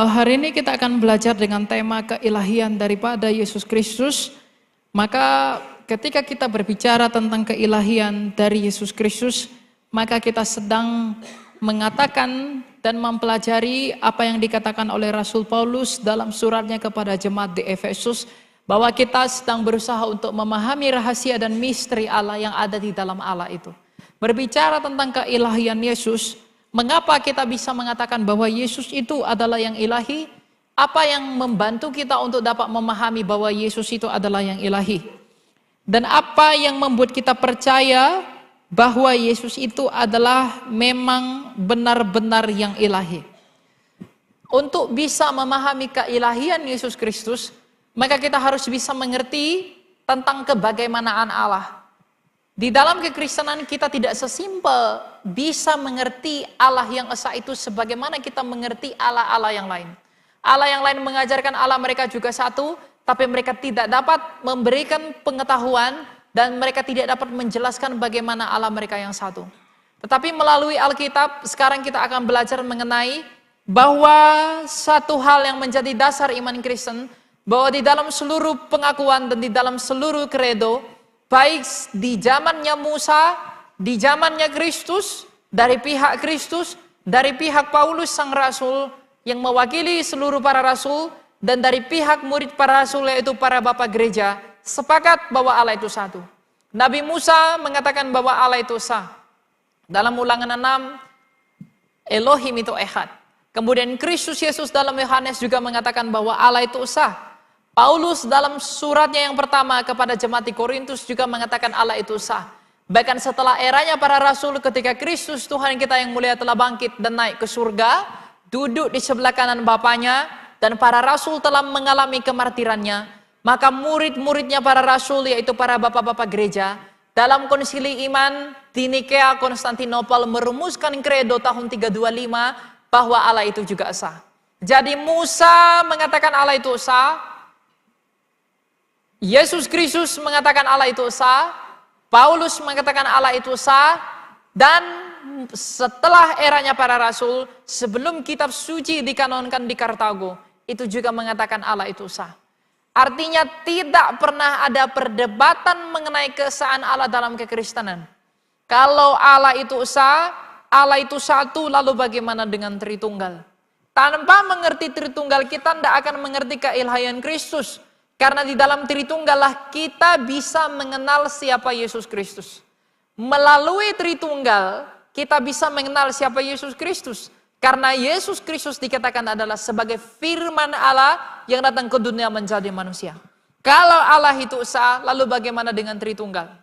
Hari ini kita akan belajar dengan tema keilahian daripada Yesus Kristus. Maka ketika kita berbicara tentang keilahian dari Yesus Kristus, maka kita sedang mengatakan dan mempelajari apa yang dikatakan oleh Rasul Paulus dalam suratnya kepada jemaat di Efesus, bahwa kita sedang berusaha untuk memahami rahasia dan misteri Allah yang ada di dalam Allah itu. Berbicara tentang keilahian Yesus, mengapa kita bisa mengatakan bahwa Yesus itu adalah yang ilahi? Apa yang membantu kita untuk dapat memahami bahwa Yesus itu adalah yang ilahi? Dan apa yang membuat kita percaya bahwa Yesus itu adalah memang benar-benar yang ilahi? Untuk bisa memahami keilahian Yesus Kristus, maka kita harus bisa mengerti tentang kebagaimanaan Allah. Di dalam kekristenan kita tidak sesimpel bisa mengerti Allah yang esa itu sebagaimana kita mengerti Allah-Allah yang lain. Allah yang lain mengajarkan Allah mereka juga satu, tapi mereka tidak dapat memberikan pengetahuan dan mereka tidak dapat menjelaskan bagaimana Allah mereka yang satu. Tetapi melalui Alkitab sekarang kita akan belajar mengenai bahwa satu hal yang menjadi dasar iman Kristen, bahwa di dalam seluruh pengakuan dan di dalam seluruh kredo, baik di zamannya Musa, di zamannya Kristus, dari pihak Kristus, dari pihak Paulus sang rasul yang mewakili seluruh para rasul, dan dari pihak murid para rasul yaitu para bapak gereja, sepakat bahwa Allah itu satu. Nabi Musa mengatakan bahwa Allah itu esa. Dalam Ulangan 6, Elohim itu echad. Kemudian Kristus Yesus dalam Yohanes juga mengatakan bahwa Allah itu esa. Paulus dalam suratnya yang pertama kepada jemaat di Korintus juga mengatakan Allah itu sah. Bahkan setelah eranya para rasul, ketika Kristus Tuhan kita yang mulia telah bangkit dan naik ke surga, duduk di sebelah kanan Bapanya, dan para rasul telah mengalami kemartirannya, maka murid-muridnya para rasul yaitu para bapak-bapak gereja dalam konsili iman di Nikea Konstantinopel merumuskan kredo tahun 325 bahwa Allah itu juga esa. Jadi Musa mengatakan Allah itu esa, Yesus Kristus mengatakan Allah itu esa, Paulus mengatakan Allah itu esa, dan setelah eranya para rasul, sebelum kitab suci dikanonkan di Kartago, itu juga mengatakan Allah itu esa. Artinya tidak pernah ada perdebatan mengenai keesaan Allah dalam kekristenan. Kalau Allah itu esa, Allah itu satu, lalu bagaimana dengan Tritunggal? Tanpa mengerti Tritunggal, kita tidak akan mengerti keilahian Kristus. Karena di dalam Tritunggal lah kita bisa mengenal siapa Yesus Kristus. Melalui Tritunggal kita bisa mengenal siapa Yesus Kristus. Karena Yesus Kristus dikatakan adalah sebagai firman Allah yang datang ke dunia menjadi manusia. Kalau Allah itu esa, lalu bagaimana dengan Tritunggal?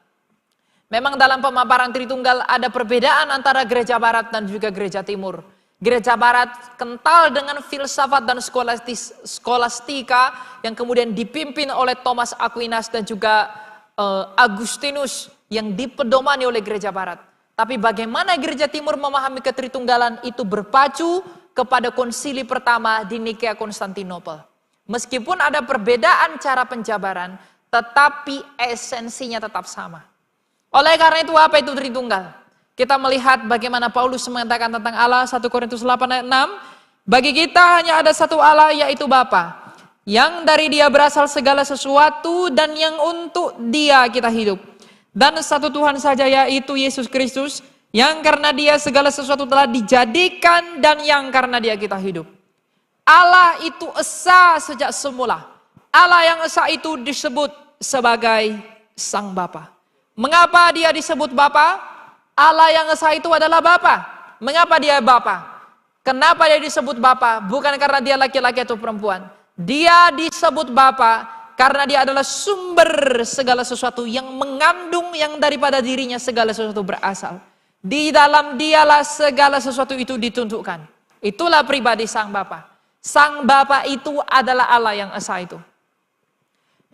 Memang dalam pemaparan Tritunggal ada perbedaan antara gereja barat dan juga gereja timur. Gereja barat kental dengan filsafat dan skolastika yang kemudian dipimpin oleh Thomas Aquinas dan juga Agustinus yang dipedomani oleh gereja barat. Tapi bagaimana gereja timur memahami ketritunggalan itu berpacu kepada konsili pertama di Nikea Konstantinopel. Meskipun ada perbedaan cara penjabaran, tetapi esensinya tetap sama. Oleh karena itu apa itu Tritunggal? Kita melihat bagaimana Paulus mengatakan tentang Allah, 1 Korintus 8 ayat 6. Bagi kita hanya ada satu Allah, yaitu Bapa, yang dari Dia berasal segala sesuatu dan yang untuk Dia kita hidup. Dan satu Tuhan saja, yaitu Yesus Kristus, yang karena Dia segala sesuatu telah dijadikan dan yang karena Dia kita hidup. Allah itu esa sejak semula. Allah yang esa itu disebut sebagai Sang Bapa. Mengapa Dia disebut Bapa? Allah yang esa itu adalah Bapa. Mengapa Dia Bapa? Kenapa Dia disebut Bapa? Bukan karena Dia laki-laki atau perempuan. Dia disebut Bapa karena Dia adalah sumber segala sesuatu yang mengandung yang daripada dirinya segala sesuatu berasal. Di dalam Dialah segala sesuatu itu ditunjukkan. Itulah pribadi Sang Bapa. Sang Bapa itu adalah Allah yang esa itu.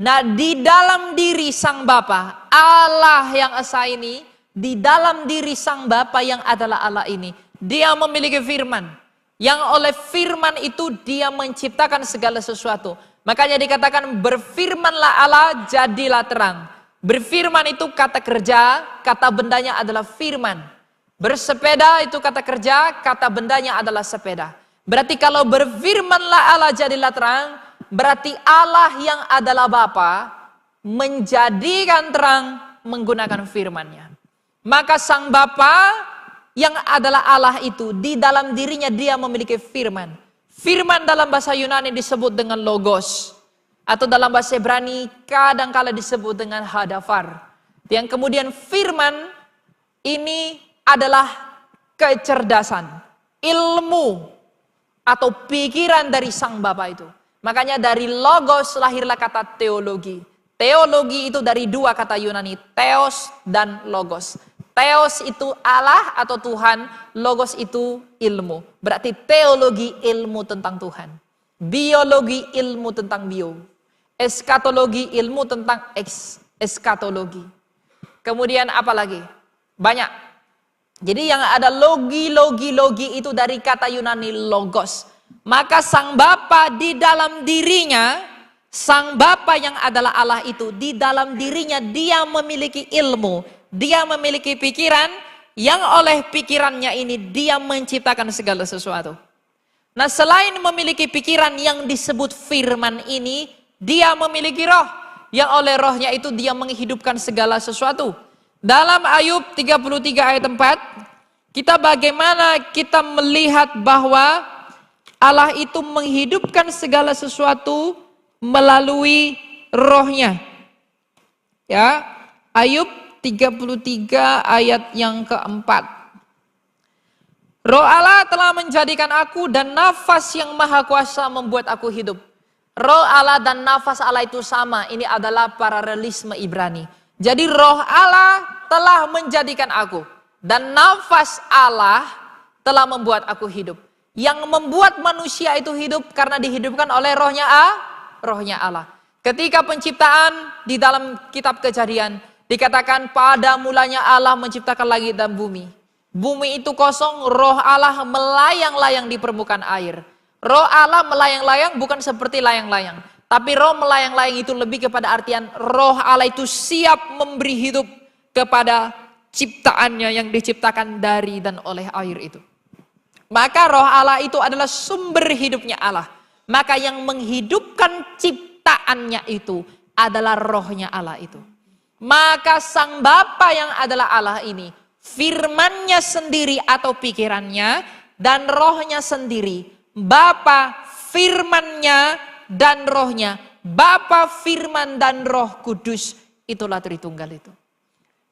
Nah, di dalam diri Sang Bapa, Allah yang esa ini, di dalam diri Sang Bapa yang adalah Allah ini, Dia memiliki firman. Yang oleh firman itu Dia menciptakan segala sesuatu. Makanya dikatakan berfirmanlah Allah, jadilah terang. Berfirman itu kata kerja, kata bendanya adalah firman. Bersepeda itu kata kerja, kata bendanya adalah sepeda. Berarti kalau berfirmanlah Allah jadilah terang, berarti Allah yang adalah Bapa menjadikan terang menggunakan firman-Nya. Maka Sang Bapa yang adalah Allah itu, di dalam dirinya dia memiliki firman. Firman dalam bahasa Yunani disebut dengan logos. Atau dalam bahasa Ibrani kadang-kala disebut dengan hadafar. Yang kemudian firman ini adalah kecerdasan, ilmu, atau pikiran dari Sang Bapa itu. Makanya dari logos lahirlah kata teologi. Teologi itu dari dua kata Yunani, theos dan logos. Theos itu Allah atau Tuhan, logos itu ilmu. Berarti teologi ilmu tentang Tuhan. Biologi ilmu tentang bio. Eskatologi ilmu tentang eskatologi. Kemudian apa lagi? Banyak. Jadi yang ada logi itu dari kata Yunani logos. Maka Sang Bapa di dalam dirinya, Sang Bapa yang adalah Allah itu, di dalam dirinya dia memiliki ilmu, dia memiliki pikiran, yang oleh pikirannya ini dia menciptakan segala sesuatu. Nah, selain memiliki pikiran yang disebut firman ini, dia memiliki roh, yang oleh rohnya itu dia menghidupkan segala sesuatu. Dalam Ayub 33 ayat 4, bagaimana kita melihat bahwa Allah itu menghidupkan segala sesuatu melalui rohnya. Ya, Ayub 33 ayat yang keempat. Roh Allah telah menjadikan aku dan nafas yang maha kuasa membuat aku hidup. Roh Allah dan nafas Allah itu sama, ini adalah paralelisme Ibrani. Jadi roh Allah telah menjadikan aku dan nafas Allah telah membuat aku hidup. Yang membuat manusia itu hidup karena dihidupkan oleh rohnya Allah. Ketika penciptaan di dalam kitab Kejadian dikatakan pada mulanya Allah menciptakan langit dan bumi. Bumi itu kosong, roh Allah melayang-layang di permukaan air. Roh Allah melayang-layang bukan seperti layang-layang. Tapi roh melayang-layang itu lebih kepada artian roh Allah itu siap memberi hidup kepada ciptaannya yang diciptakan dari dan oleh air itu. Maka roh Allah itu adalah sumber hidupnya Allah. Maka yang menghidupkan ciptaannya itu adalah rohnya Allah itu. Maka Sang Bapa yang adalah Allah ini, firman-Nya sendiri atau pikirannya dan rohnya sendiri. Bapa, firman-Nya dan rohnya, Bapa, firman dan Roh Kudus, itulah Tritunggal itu.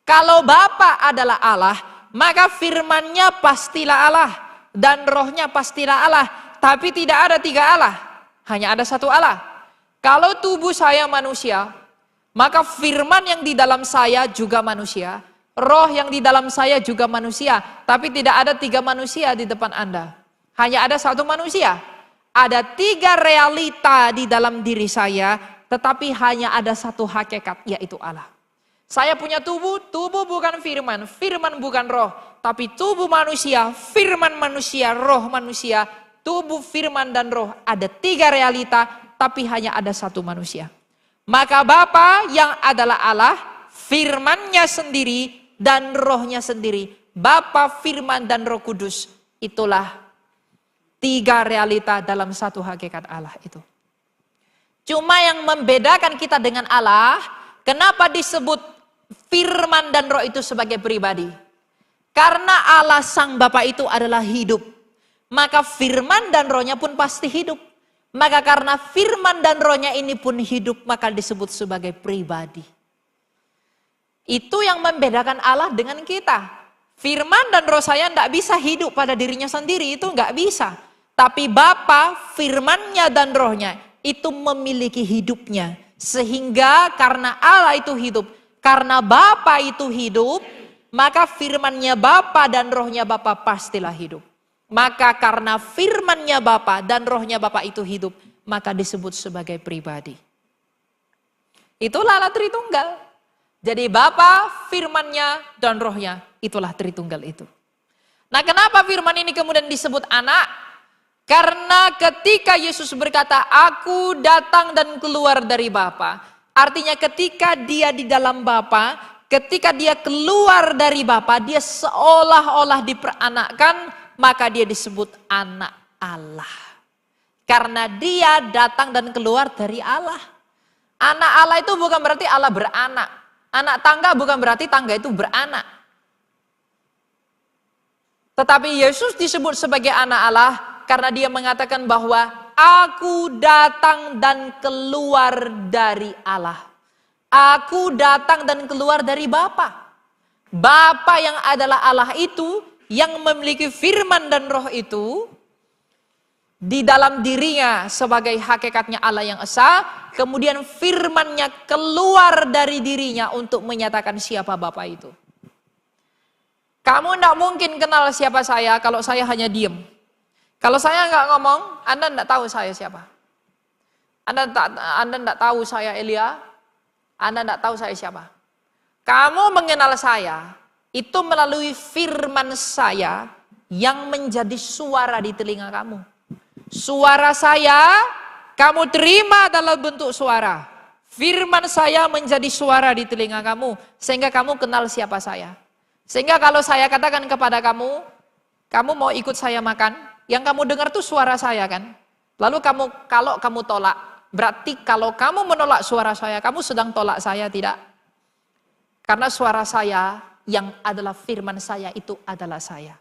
Kalau Bapa adalah Allah, maka firman-Nya pastilah Allah dan rohnya pastilah Allah. Tapi tidak ada tiga Allah, hanya ada satu Allah. Kalau tubuh saya manusia, maka firman yang di dalam saya juga manusia, roh yang di dalam saya juga manusia. Tapi tidak ada tiga manusia di depan Anda, hanya ada satu manusia. Ada tiga realita di dalam diri saya, tetapi hanya ada satu hakikat, yaitu Allah. Saya punya tubuh, tubuh bukan firman, firman bukan roh. Tapi tubuh manusia, firman manusia, roh manusia, tubuh, firman dan roh. Ada tiga realita, tapi hanya ada satu manusia. Maka Bapa yang adalah Allah, firman-Nya sendiri dan rohnya sendiri. Bapa, firman dan Roh Kudus, itulah tiga realita dalam satu hakikat Allah itu. Cuma yang membedakan kita dengan Allah, kenapa disebut firman dan roh itu sebagai pribadi? Karena Allah Sang Bapa itu adalah hidup. Maka firman dan rohnya pun pasti hidup. Maka karena firman dan rohnya ini pun hidup, maka disebut sebagai pribadi. Itu yang membedakan Allah dengan kita. Firman dan roh saya tidak bisa hidup pada dirinya sendiri, itu nggak bisa. Tapi Bapa, firman-Nya dan rohnya itu memiliki hidupnya. Sehingga karena Allah itu hidup, karena Bapa itu hidup, maka firman-Nya Bapa dan rohnya Bapa pastilah hidup. Maka karena firman-Nya Bapa dan rohnya Bapa itu hidup, maka disebut sebagai pribadi. Itulah Allah Tritunggal. Jadi Bapa, firman-Nya dan rohnya, itulah Tritunggal itu. Nah, kenapa firman ini kemudian disebut anak? Karena ketika Yesus berkata, aku datang dan keluar dari Bapa. Artinya ketika dia di dalam Bapa, ketika dia keluar dari Bapa, dia seolah-olah diperanakkan, maka dia disebut anak Allah. Karena dia datang dan keluar dari Allah. Anak Allah itu bukan berarti Allah beranak. Anak tangga bukan berarti tangga itu beranak. Tetapi Yesus disebut sebagai anak Allah karena dia mengatakan bahwa aku datang dan keluar dari Allah. Aku datang dan keluar dari Bapa. Bapa yang adalah Allah itu, yang memiliki firman dan roh itu, di dalam dirinya sebagai hakikatnya Allah yang esa, kemudian firman-Nya keluar dari dirinya untuk menyatakan siapa Bapa itu. Kamu tidak mungkin kenal siapa saya kalau saya hanya diam. Kalau saya nggak ngomong, Anda tidak tahu saya siapa. Anda tidak tahu saya Elia, Anda tidak tahu saya siapa. Kamu mengenal saya, itu melalui firman saya yang menjadi suara di telinga kamu. Suara saya, kamu terima dalam bentuk suara. Firman saya menjadi suara di telinga kamu, sehingga kamu kenal siapa saya. Sehingga kalau saya katakan kepada kamu, kamu mau ikut saya makan, yang kamu dengar tuh suara saya kan. Lalu kalau kamu tolak, berarti kalau kamu menolak suara saya, kamu sedang tolak saya, tidak? Karena suara saya yang adalah firman saya itu adalah saya.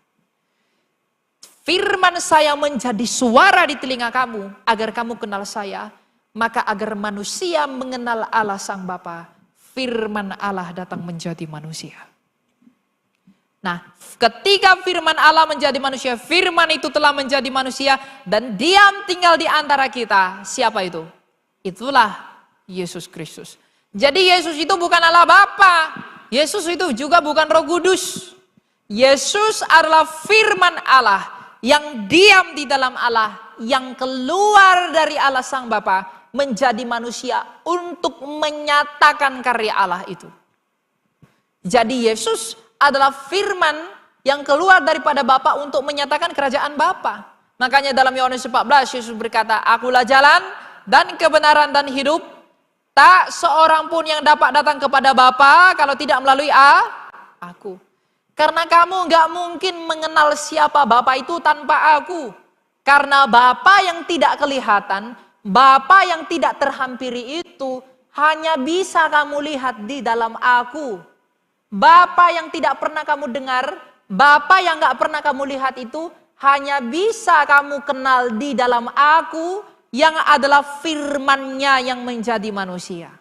Firman saya menjadi suara di telinga kamu, agar kamu kenal saya, maka agar manusia mengenal Allah Sang Bapa, firman Allah datang menjadi manusia. Nah, ketika firman Allah menjadi manusia, firman itu telah menjadi manusia dan diam tinggal di antara kita. Siapa itu? Itulah Yesus Kristus. Jadi Yesus itu bukan Allah Bapa. Yesus itu juga bukan Roh Kudus. Yesus adalah firman Allah yang diam di dalam Allah, yang keluar dari Allah Sang Bapa menjadi manusia untuk menyatakan karya Allah itu. Jadi Yesus adalah firman yang keluar daripada Bapa untuk menyatakan kerajaan Bapa. Makanya dalam Yohanes 14 Yesus berkata, akulah jalan dan kebenaran dan hidup. Tak seorang pun yang dapat datang kepada Bapa kalau tidak melalui aku. Karena kamu gak mungkin mengenal siapa Bapa itu tanpa aku. Karena Bapa yang tidak kelihatan, Bapa yang tidak terhampiri itu hanya bisa kamu lihat di dalam aku. Bapa yang tidak pernah kamu dengar, Bapa yang gak pernah kamu lihat itu hanya bisa kamu kenal di dalam aku yang adalah firman-Nya yang menjadi manusia.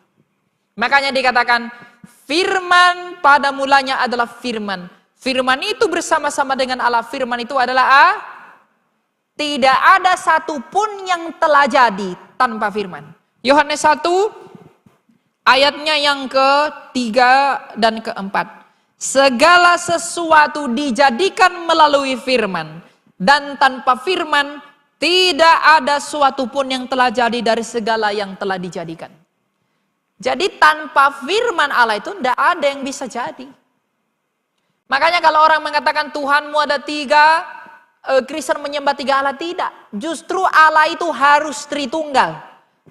Makanya dikatakan firman pada mulanya adalah firman. Firman itu bersama-sama dengan Allah. Firman itu adalah tidak ada satupun yang telah jadi tanpa firman. Yohanes 1 ayatnya yang ke-3 dan ke-4. Segala sesuatu dijadikan melalui firman. Dan tanpa firman tidak ada suatu pun yang telah jadi dari segala yang telah dijadikan. Jadi tanpa firman Allah itu tidak ada yang bisa jadi. Makanya kalau orang mengatakan Tuhanmu ada 3, Kristen menyembah 3 Allah, tidak. Justru Allah itu harus Tritunggal.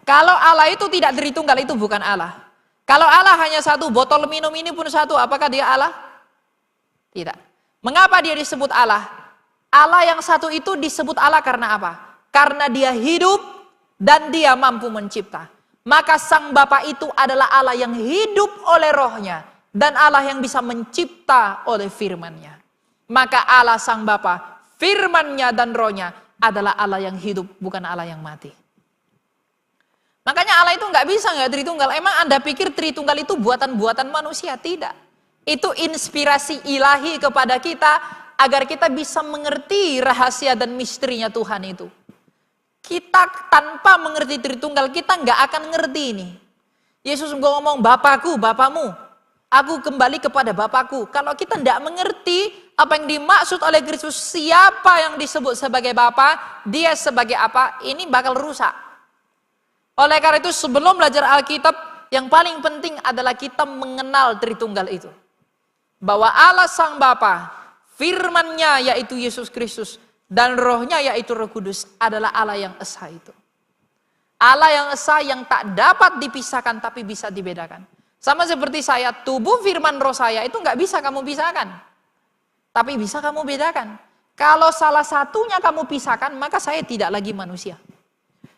Kalau Allah itu tidak Tritunggal, itu bukan Allah. Kalau Allah hanya 1, botol minum ini pun 1, apakah dia Allah? Tidak. Mengapa dia disebut Allah? Allah yang 1 itu disebut Allah karena apa? Karena dia hidup dan dia mampu mencipta. Maka Sang Bapa itu adalah Allah yang hidup oleh rohnya. Dan Allah yang bisa mencipta oleh firman-Nya. Maka Allah Sang Bapa, firman-Nya dan rohnya adalah Allah yang hidup, bukan Allah yang mati. Makanya Allah itu nggak bisa nggak Tritunggal. Emang Anda pikir Tritunggal itu buatan-buatan manusia? Tidak. Itu inspirasi ilahi kepada kita agar kita bisa mengerti rahasia dan misterinya Tuhan itu. Kita tanpa mengerti Tritunggal, kita nggak akan ngerti ini. Yesus ngomong, Bapakku, Bapamu, aku kembali kepada Bapakku. Kalau kita nggak mengerti apa yang dimaksud oleh Kristus, siapa yang disebut sebagai Bapa, dia sebagai apa, ini bakal rusak. Oleh karena itu sebelum belajar Alkitab, yang paling penting adalah kita mengenal Tritunggal itu. Bahwa Allah Sang Bapa, firman-Nya yaitu Yesus Kristus, dan rohnya yaitu Roh Kudus adalah Allah yang esa itu. Allah yang esa yang tak dapat dipisahkan tapi bisa dibedakan. Sama seperti saya, tubuh firman roh saya itu nggak bisa kamu pisahkan. Tapi bisa kamu bedakan. Kalau salah satunya kamu pisahkan, maka saya tidak lagi manusia.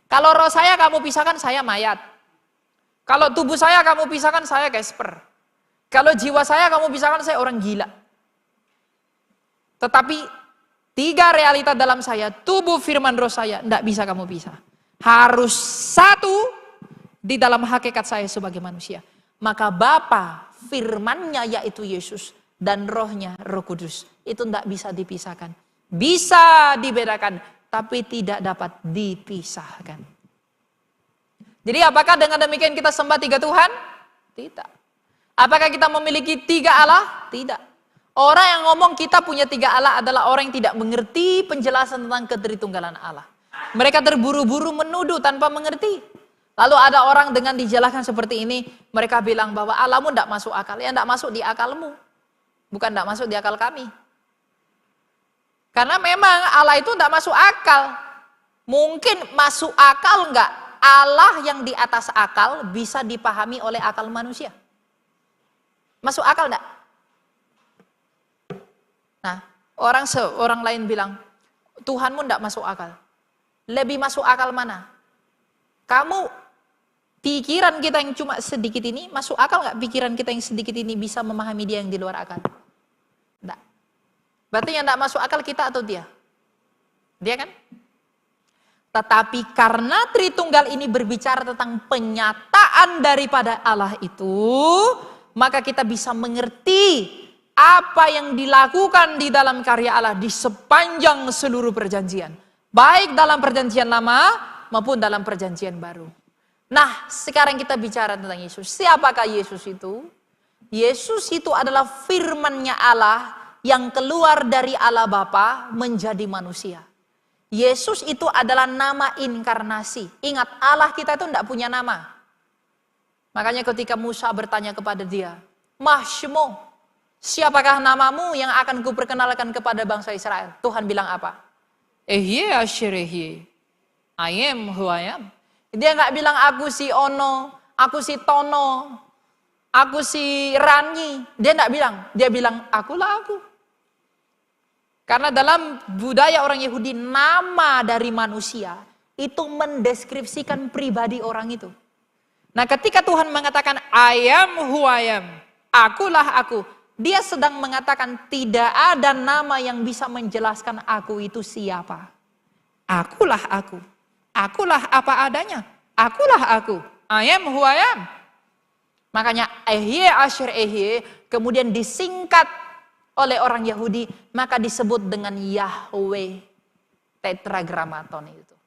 Kalau roh saya kamu pisahkan, saya mayat. Kalau tubuh saya kamu pisahkan, saya Casper. Kalau jiwa saya kamu pisahkan, saya orang gila. Tetapi 3 realita dalam saya, tubuh, firman, roh saya, tidak bisa kamu pisah. Harus satu di dalam hakikat saya sebagai manusia. Maka Bapa, firman-Nya yaitu Yesus, dan rohnya Roh Kudus. Itu tidak bisa dipisahkan. Bisa dibedakan, tapi tidak dapat dipisahkan. Jadi apakah dengan demikian kita sembah 3 Tuhan? Tidak. Apakah kita memiliki 3 Allah? Tidak. Orang yang ngomong kita punya 3 Allah adalah orang yang tidak mengerti penjelasan tentang ketritunggalan Allah. Mereka terburu-buru menuduh tanpa mengerti. Lalu ada orang dengan dijelaskan seperti ini, mereka bilang bahwa Allahmu tidak masuk akal. Ya tidak masuk di akalmu, bukan tidak masuk di akal kami. Karena memang Allah itu tidak masuk akal. Mungkin masuk akal enggak? Allah yang di atas akal bisa dipahami oleh akal manusia. Masuk akal enggak? Nah, orang lain bilang, Tuhanmu enggak masuk akal. Lebih masuk akal mana? Kamu, pikiran kita yang cuma sedikit ini, masuk akal enggak pikiran kita yang sedikit ini bisa memahami dia yang di luar akal? Enggak. Berarti yang tidak masuk akal kita atau dia? Dia kan? Tetapi karena Tritunggal ini berbicara tentang penyataan daripada Allah itu, maka kita bisa mengerti apa yang dilakukan di dalam karya Allah di sepanjang seluruh perjanjian. Baik dalam perjanjian lama maupun dalam perjanjian baru. Nah, sekarang kita bicara tentang Yesus. Siapakah Yesus itu? Yesus itu adalah firman-Nya Allah yang keluar dari Allah Bapa menjadi manusia. Yesus itu adalah nama inkarnasi. Ingat, Allah kita itu tidak punya nama. Makanya ketika Musa bertanya kepada dia, Mahshmo, siapakah namamu yang akan kuperkenalkan kepada bangsa Israel? Tuhan bilang apa? Ehye asher ehye, I am who I am. Dia nggak bilang aku si Ono, aku si Tono, aku si Rani. Dia nggak bilang, dia bilang akulah aku. Karena dalam budaya orang Yahudi, nama dari manusia itu mendeskripsikan pribadi orang itu. Nah, ketika Tuhan mengatakan I am who I am, akulah aku, dia sedang mengatakan tidak ada nama yang bisa menjelaskan aku itu siapa. Akulah aku, akulah apa adanya, akulah aku, I am who I am. Makanya ehye asher ehye kemudian disingkat oleh orang Yahudi, maka disebut dengan Yahweh, tetragrammaton itu.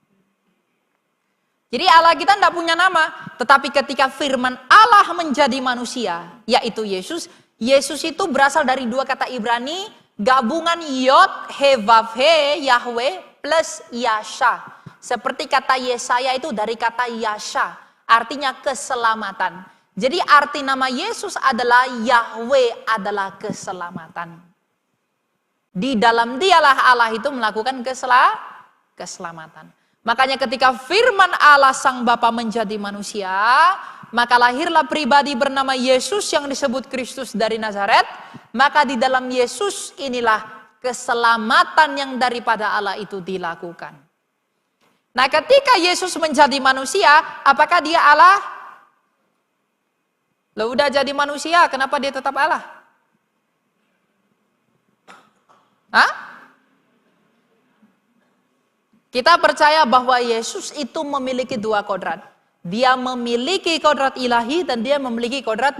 Jadi Allah kita tidak punya nama, tetapi ketika firman Allah menjadi manusia, yaitu Yesus, Yesus itu berasal dari 2 kata Ibrani, gabungan Yod, He, Vav, He, Yahweh, plus Yasha. Seperti kata Yesaya itu dari kata Yasha, artinya keselamatan. Jadi arti nama Yesus adalah Yahweh adalah keselamatan. Di dalam dialah Allah itu melakukan keselamatan. Makanya ketika firman Allah Sang Bapa menjadi manusia, maka lahirlah pribadi bernama Yesus yang disebut Kristus dari Nazaret. Maka di dalam Yesus inilah keselamatan yang daripada Allah itu dilakukan. Nah, ketika Yesus menjadi manusia, apakah dia Allah? Loh, udah jadi manusia, kenapa dia tetap Allah? Hah? Kita percaya bahwa Yesus itu memiliki 2 kodrat. Dia memiliki kodrat ilahi dan dia memiliki kodrat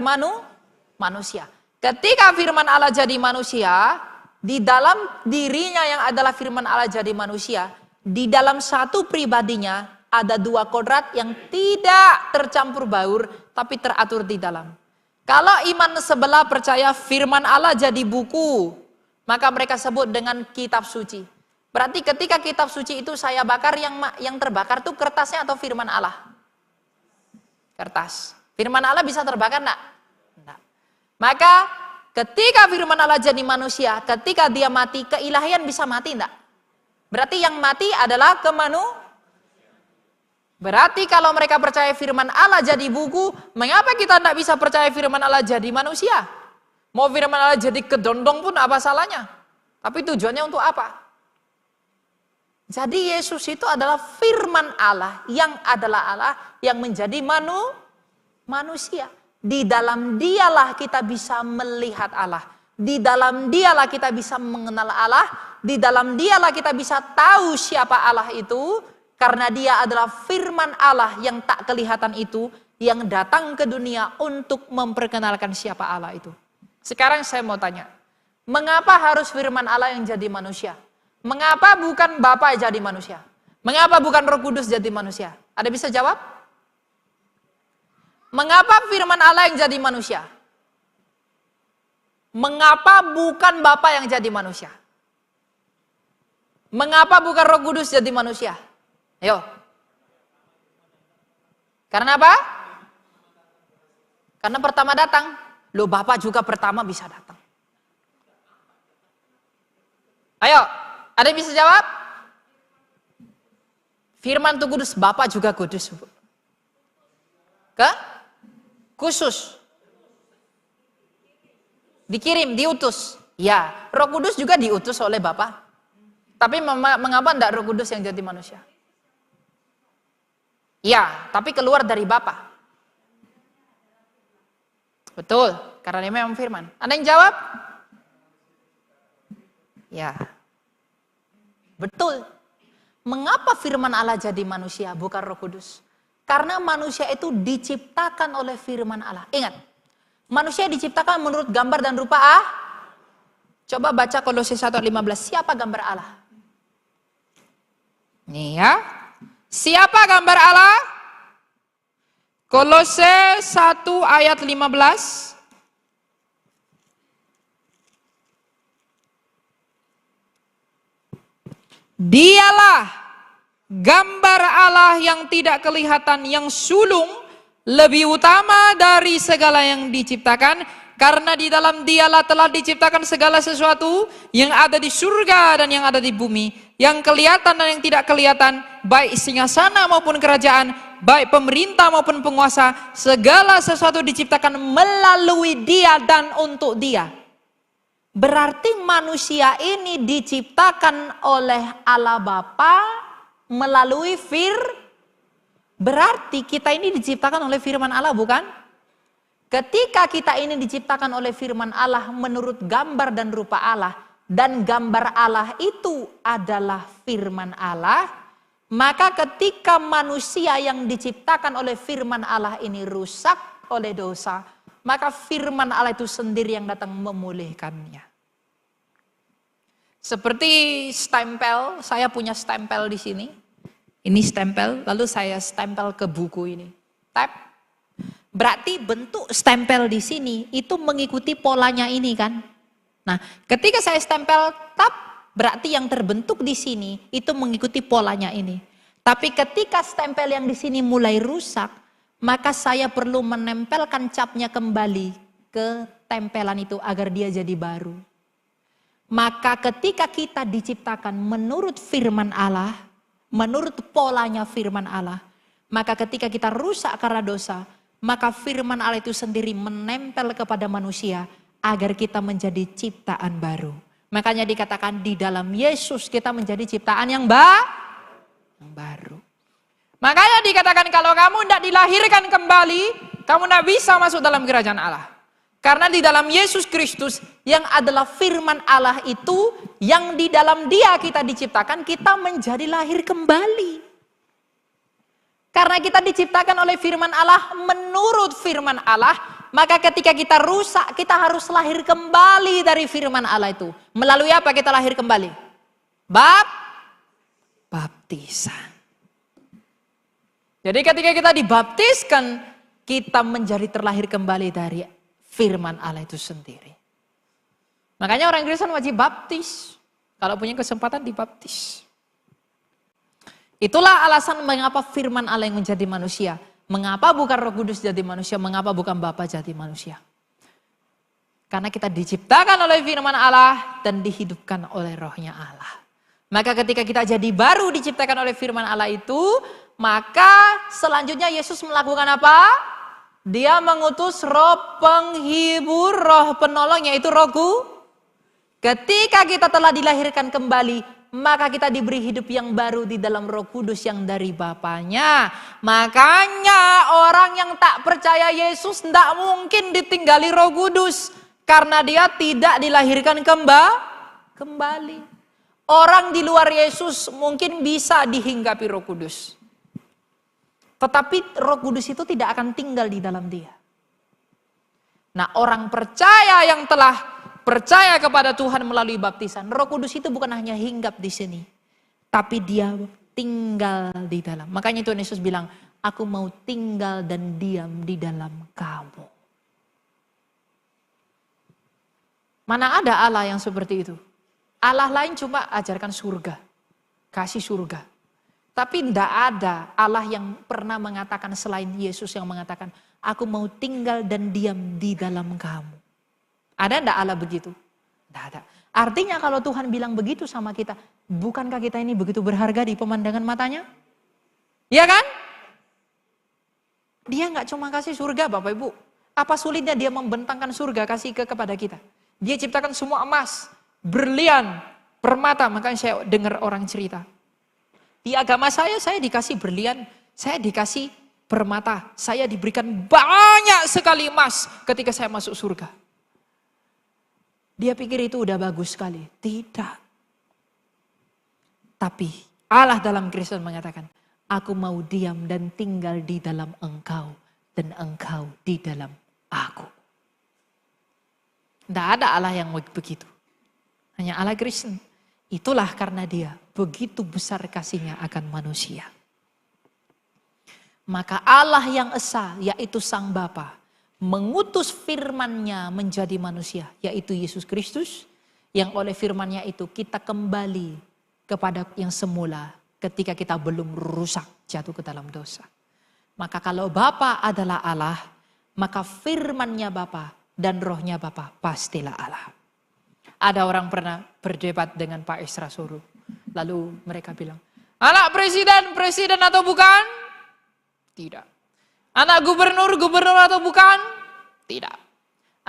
manusia. Ketika firman Allah jadi manusia, di dalam dirinya yang adalah firman Allah jadi manusia, di dalam satu pribadinya ada 2 kodrat yang tidak tercampur baur, tapi teratur di dalam. Kalau iman sebelah percaya firman Allah jadi buku, maka mereka sebut dengan kitab suci. Berarti ketika kitab suci itu saya bakar, yang terbakar tuh kertasnya atau firman Allah? Kertas. Firman Allah bisa terbakar enggak? Enggak. Maka ketika firman Allah jadi manusia, ketika dia mati, keilahian bisa mati enggak? Berarti yang mati adalah Berarti kalau mereka percaya firman Allah jadi buku, mengapa kita tidak bisa percaya firman Allah jadi manusia? Mau firman Allah jadi kedondong pun apa salahnya? Tapi tujuannya untuk apa? Jadi Yesus itu adalah firman Allah yang adalah Allah yang menjadi manusia. Di dalam dialah kita bisa melihat Allah. Di dalam dialah kita bisa mengenal Allah. Di dalam dialah kita bisa tahu siapa Allah itu. Karena dia adalah firman Allah yang tak kelihatan itu. Yang datang ke dunia untuk memperkenalkan siapa Allah itu. Sekarang saya mau tanya. Mengapa harus firman Allah yang jadi manusia? Mengapa bukan Bapa jadi manusia? Mengapa bukan Roh Kudus jadi manusia? Ada bisa jawab? Mengapa firman Allah yang jadi manusia? Mengapa bukan Bapa yang jadi manusia? Mengapa bukan Roh Kudus jadi manusia? Ayo. Karena apa? Karena pertama datang. Loh, Bapa juga pertama bisa datang. Ayo, ada yang bisa jawab? Firman itu kudus, Bapa juga kudus. Khusus. Dikirim, diutus. Ya, Roh Kudus juga diutus oleh Bapa. Tapi mengapa enggak Roh Kudus yang jadi manusia? Ya, tapi keluar dari Bapa. Betul, karena dia memang firman. Ada yang jawab? Ya. Betul. Mengapa firman Allah jadi manusia bukan Roh Kudus? Karena manusia itu diciptakan oleh firman Allah. Ingat, manusia diciptakan menurut gambar dan rupa Allah. Coba baca Kolose 1:15. Siapa gambar Allah? Nih ya. Siapa gambar Allah? Kolose 1 ayat 15. Dialah gambar Allah yang tidak kelihatan, yang sulung, lebih utama dari segala yang diciptakan, karena di dalam dialah telah diciptakan segala sesuatu yang ada di surga dan yang ada di bumi, yang kelihatan dan yang tidak kelihatan, baik singgasana maupun kerajaan, baik pemerintah maupun penguasa, segala sesuatu diciptakan melalui dia dan untuk dia. Berarti manusia ini diciptakan oleh Allah Bapa melalui berarti kita ini diciptakan oleh firman Allah, bukan? Ketika kita ini diciptakan oleh firman Allah menurut gambar dan rupa Allah, dan gambar Allah itu adalah firman Allah, maka ketika manusia yang diciptakan oleh firman Allah ini rusak oleh dosa, maka firman Allah itu sendiri yang datang memulihkannya. Seperti stempel, saya punya stempel di sini. Ini stempel, lalu saya stempel ke buku ini. Tap. Berarti bentuk stempel di sini itu mengikuti polanya ini kan. Nah, ketika saya stempel tap, berarti yang terbentuk di sini itu mengikuti polanya ini. Tapi ketika stempel yang di sini mulai rusak, maka saya perlu menempelkan capnya kembali ke tempelan itu agar dia jadi baru. Maka ketika kita diciptakan menurut firman Allah, menurut polanya firman Allah, maka ketika kita rusak karena dosa, maka firman Allah itu sendiri menempel kepada manusia agar kita menjadi ciptaan baru. Makanya dikatakan di dalam Yesus kita menjadi ciptaan yang baru. Makanya dikatakan kalau kamu tidak dilahirkan kembali, kamu tidak bisa masuk dalam kerajaan Allah. Karena di dalam Yesus Kristus yang adalah firman Allah itu, yang di dalam dia kita diciptakan, kita menjadi lahir kembali. Karena kita diciptakan oleh firman Allah, menurut firman Allah, maka ketika kita rusak, kita harus lahir kembali dari firman Allah itu. Melalui apa kita lahir kembali? Baptisan. Jadi ketika kita dibaptiskan, kita menjadi terlahir kembali dari firman Allah itu sendiri. Makanya orang Kristen wajib baptis. Kalau punya kesempatan dibaptis. Itulah alasan mengapa firman Allah yang menjadi manusia. Mengapa bukan Roh Kudus jadi manusia, mengapa bukan Bapa jadi manusia. Karena kita diciptakan oleh firman Allah dan dihidupkan oleh rohnya Allah. Maka ketika kita jadi baru diciptakan oleh firman Allah itu, maka selanjutnya Yesus melakukan apa? Dia mengutus roh penghibur, roh penolong, yaitu rohku. Ketika kita telah dilahirkan kembali, maka kita diberi hidup yang baru di dalam Roh Kudus yang dari Bapaknya. Makanya orang yang tak percaya Yesus tidak mungkin ditinggali Roh Kudus, karena dia tidak dilahirkan kembali. Orang di luar Yesus mungkin bisa dihinggapi Roh Kudus, tetapi Roh Kudus itu tidak akan tinggal di dalam dia. Nah, orang percaya yang telah percaya kepada Tuhan melalui baptisan, Roh Kudus itu bukan hanya hinggap di sini, tapi dia tinggal di dalam. Makanya Tuhan Yesus bilang, aku mau tinggal dan diam di dalam kamu. Mana ada Allah yang seperti itu? Allah lain cuma ajarkan surga, kasih surga. Tapi tidak ada Allah yang pernah mengatakan selain Yesus yang mengatakan, aku mau tinggal dan diam di dalam kamu. Ada enggak Allah begitu? Tidak ada. Artinya kalau Tuhan bilang begitu sama kita, bukankah kita ini begitu berharga di pemandangan matanya? Iya kan? Dia enggak cuma kasih surga Bapak Ibu. Apa sulitnya dia membentangkan surga kasih kepada kita? Dia ciptakan semua emas, berlian, permata. Makanya saya dengar orang cerita. Di agama saya dikasih berlian, saya dikasih permata. Saya diberikan banyak sekali emas ketika saya masuk surga. Dia pikir itu udah bagus sekali. Tidak. Tapi Allah dalam Kristus mengatakan, aku mau diam dan tinggal di dalam engkau. Dan engkau di dalam aku. Tidak ada Allah yang begitu. Hanya Allah Kristen. Itulah karena dia begitu besar kasihnya akan manusia. Maka Allah yang esa, yaitu Sang Bapa, mengutus firman-Nya menjadi manusia, yaitu Yesus Kristus, yang oleh firman-Nya itu kita kembali kepada yang semula ketika kita belum rusak jatuh ke dalam dosa. Maka kalau Bapa adalah Allah, maka firman-Nya Bapa dan rohnya Bapa pastilah Allah. Ada orang pernah berdebat dengan Pak Esra Soru. Lalu mereka bilang, anak presiden atau bukan? Tidak. Anak gubernur atau bukan? Tidak.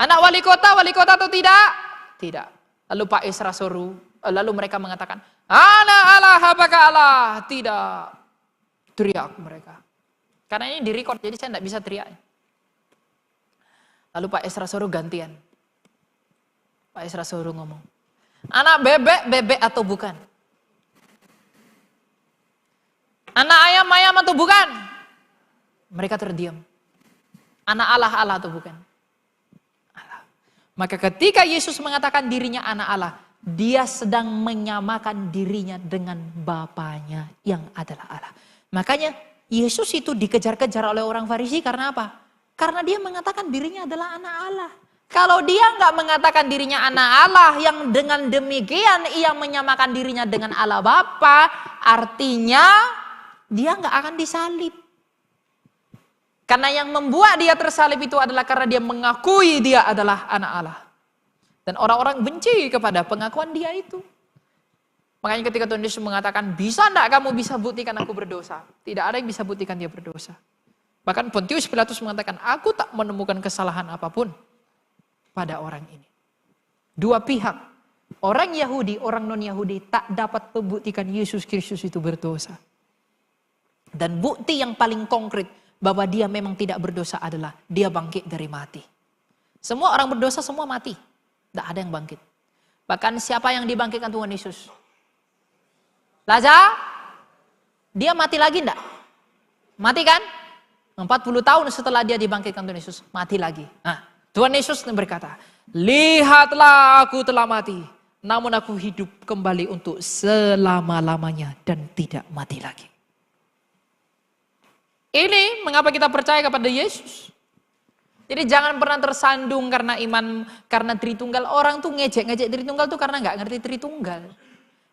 Anak wali kota atau tidak? Tidak. Lalu Pak Esra Soru, lalu mereka mengatakan, anak Allah, apakah Allah? Tidak. Teriak mereka. Karena ini direkod, jadi saya tidak bisa teriak. Lalu Pak Esra Soru gantian. Pak Esra Soru ngomong, anak bebek atau bukan? Anak ayam atau bukan? Mereka terdiam. Anak Allah atau bukan? Allah. Maka ketika Yesus mengatakan dirinya anak Allah, dia sedang menyamakan dirinya dengan Bapanya yang adalah Allah. Makanya Yesus itu dikejar-kejar oleh orang Farisi karena apa? Karena dia mengatakan dirinya adalah anak Allah. Kalau dia nggak mengatakan dirinya anak Allah, yang dengan demikian ia menyamakan dirinya dengan Allah Bapa, artinya dia nggak akan disalib. Karena yang membuat dia tersalib itu adalah karena dia mengakui dia adalah anak Allah. Dan orang-orang benci kepada pengakuan dia itu. Makanya ketika Tuhan Yesus mengatakan, bisa enggak kamu bisa buktikan aku berdosa? Tidak ada yang bisa buktikan dia berdosa. Bahkan Pontius Pilatus mengatakan, aku tak menemukan kesalahan apapun pada orang ini. Dua pihak, orang Yahudi, orang non-Yahudi tak dapat membuktikan Yesus Kristus itu berdosa. Dan bukti yang paling konkret bahwa dia memang tidak berdosa adalah dia bangkit dari mati. Semua orang berdosa semua mati. Tidak ada yang bangkit. Bahkan siapa yang dibangkitkan Tuhan Yesus? Lazarus, dia mati lagi enggak? Mati kan? 40 tahun setelah dia dibangkitkan Tuhan Yesus, mati lagi. Nah, Tuhan Yesus berkata, lihatlah aku telah mati, namun aku hidup kembali untuk selama-lamanya dan tidak mati lagi. Ini mengapa kita percaya kepada Yesus. Jadi jangan pernah tersandung karena iman, karena Tritunggal. Orang tuh ngejek-ngejek Tritunggal tuh karena nggak ngerti Tritunggal.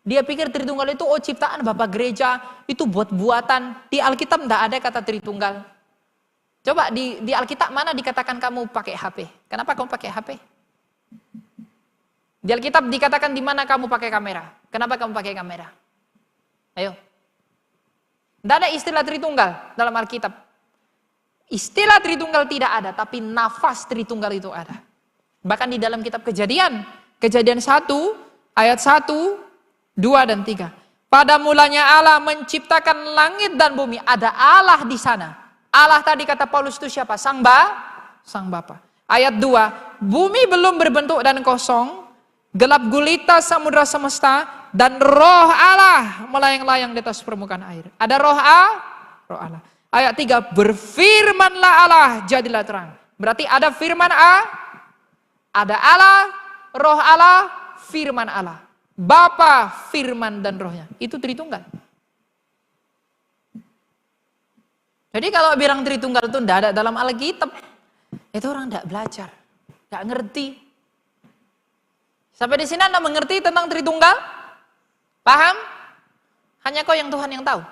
Dia pikir Tritunggal itu ciptaan Bapak Gereja, itu buat-buatan. Di Alkitab enggak ada kata Tritunggal. Coba di Alkitab mana dikatakan kamu pakai HP? Kenapa kamu pakai HP? Di Alkitab dikatakan di mana kamu pakai kamera? Kenapa kamu pakai kamera? Ayo. Tidak ada istilah Tritunggal dalam Alkitab. Istilah Tritunggal tidak ada, tapi nafas Tritunggal itu ada. Bahkan di dalam kitab Kejadian 1 ayat 1 2 dan 3. Pada mulanya Allah menciptakan langit dan bumi. Ada Allah di sana. Allah tadi kata Paulus itu siapa? Sang Bapa. Ayat 2. Bumi belum berbentuk dan kosong. Gelap gulita samudra semesta. Dan roh Allah melayang-layang di atas permukaan air. Ada roh Allah. Ayat 3. Berfirmanlah Allah, jadilah terang. Berarti ada firman ada Allah, roh Allah, firman Allah. Bapa, firman, dan rohnya. Itu Tritunggal. Jadi kalau bilang Tritunggal itu tidak ada dalam Alkitab, itu orang tidak belajar. Tidak ngerti. Sampai di sini Anda mengerti tentang Tritunggal? Paham? Hanya kau yang Tuhan yang tahu.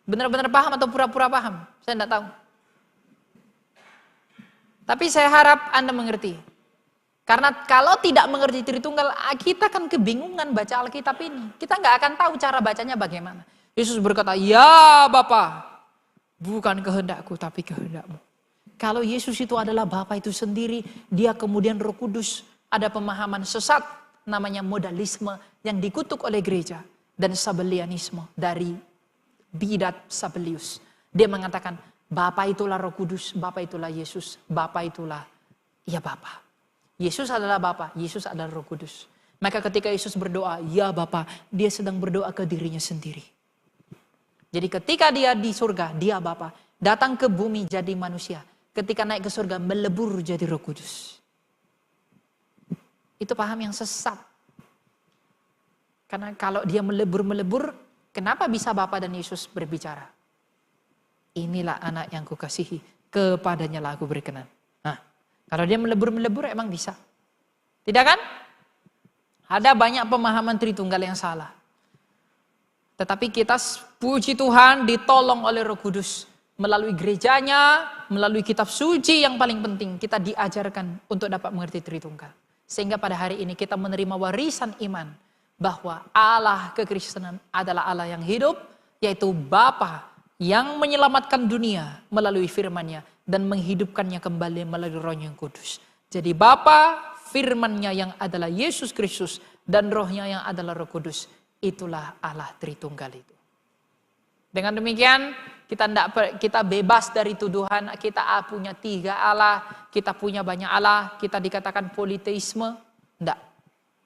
Benar-benar paham atau pura-pura paham? Saya tidak tahu. Tapi saya harap Anda mengerti. Karena kalau tidak mengerti Tritunggal, kita akan kebingungan baca Alkitab ini. Kita nggak akan tahu cara bacanya bagaimana. Yesus berkata, ya Bapa, bukan kehendakku tapi kehendakmu. Kalau Yesus itu adalah Bapa itu sendiri, dia kemudian Roh Kudus. Ada pemahaman sesat, namanya modalisme yang dikutuk oleh gereja. Dan Sabellianisme dari bidat Sabellius. Dia mengatakan, Bapa itulah Roh Kudus, Bapa itulah Yesus, Bapa itulah ya Bapa. Yesus adalah Bapa, Yesus adalah Roh Kudus. Maka ketika Yesus berdoa, ya Bapa, dia sedang berdoa ke dirinya sendiri. Jadi ketika dia di surga, dia Bapa, datang ke bumi jadi manusia. Ketika naik ke surga, melebur jadi Roh Kudus. Itu paham yang sesat. Karena kalau dia melebur-melebur, kenapa bisa Bapa dan Yesus berbicara? Inilah anak yang kukasihi, kepadanya lah aku berkenan. Nah, kalau dia melebur-melebur emang bisa. Tidak kan? Ada banyak pemahaman Tritunggal yang salah. Tetapi kita puji Tuhan ditolong oleh Roh Kudus. Melalui gerejanya, melalui kitab suci yang paling penting. Kita diajarkan untuk dapat mengerti Tritunggal. Sehingga pada hari ini kita menerima warisan iman. Bahwa Allah kekristenan adalah Allah yang hidup. Yaitu Bapa yang menyelamatkan dunia melalui firman-Nya. Dan menghidupkannya kembali melalui Roh-Nya yang kudus. Jadi Bapa, firman-Nya yang adalah Yesus Kristus. Dan Roh-Nya yang adalah Roh Kudus. Itulah Allah Tritunggal itu. Dengan demikian kita bebas dari tuduhan. Kita punya 3 Allah. Kita punya banyak Allah. Kita dikatakan politeisme. Tidak.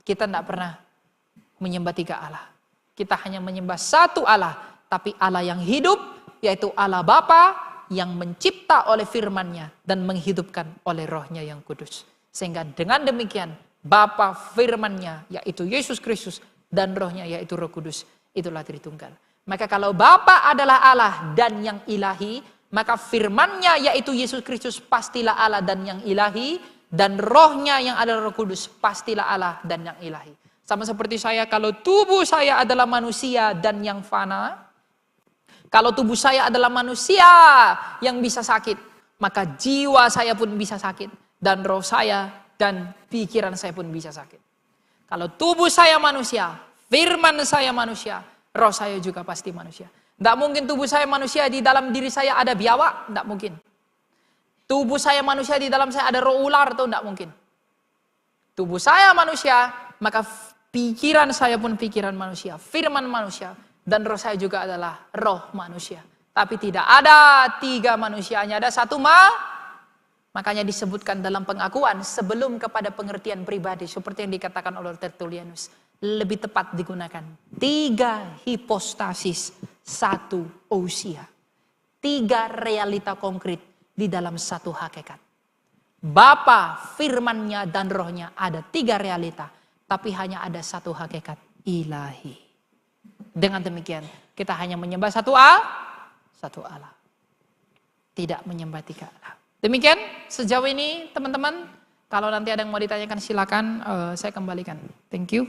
Kita tidak pernah menyembah 3 Allah. Kita hanya menyembah 1 Allah. Tapi Allah yang hidup. Yaitu Allah Bapa yang mencipta oleh firman-Nya dan menghidupkan oleh Roh-Nya yang kudus. Sehingga dengan demikian Bapa firman-Nya yaitu Yesus Kristus dan Roh-Nya yaitu Roh Kudus, itulah Tritunggal. Maka kalau Bapa adalah Allah dan yang ilahi, maka firman-Nya yaitu Yesus Kristus pastilah Allah dan yang ilahi, dan Roh-Nya yang adalah Roh Kudus pastilah Allah dan yang ilahi. Sama seperti saya, kalau tubuh saya adalah manusia dan yang fana, kalau tubuh saya adalah manusia yang bisa sakit, maka jiwa saya pun bisa sakit. Dan roh saya dan pikiran saya pun bisa sakit. Kalau tubuh saya manusia, firman saya manusia, roh saya juga pasti manusia. Tidak mungkin tubuh saya manusia, di dalam diri saya ada biawak, tidak mungkin. Tubuh saya manusia, di dalam saya ada roh ular, itu tidak mungkin. Tubuh saya manusia, maka pikiran saya pun pikiran manusia, firman manusia. Dan roh saya juga adalah roh manusia. Tapi tidak ada 3 manusianya, ada 1 Makanya disebutkan dalam pengakuan sebelum kepada pengertian pribadi. Seperti yang dikatakan oleh Tertullianus. Lebih tepat digunakan 3 hipostasis, 1 ousia. 3 realita konkret di dalam 1 hakikat. Bapa, firman-Nya dan rohnya ada 3 realita. Tapi hanya ada 1 hakikat ilahi. Dengan demikian, kita hanya menyembah 1 Allah. Tidak menyembah 3 Allah. Demikian sejauh ini teman-teman. Kalau nanti ada yang mau ditanyakan silakan saya kembalikan. Thank you.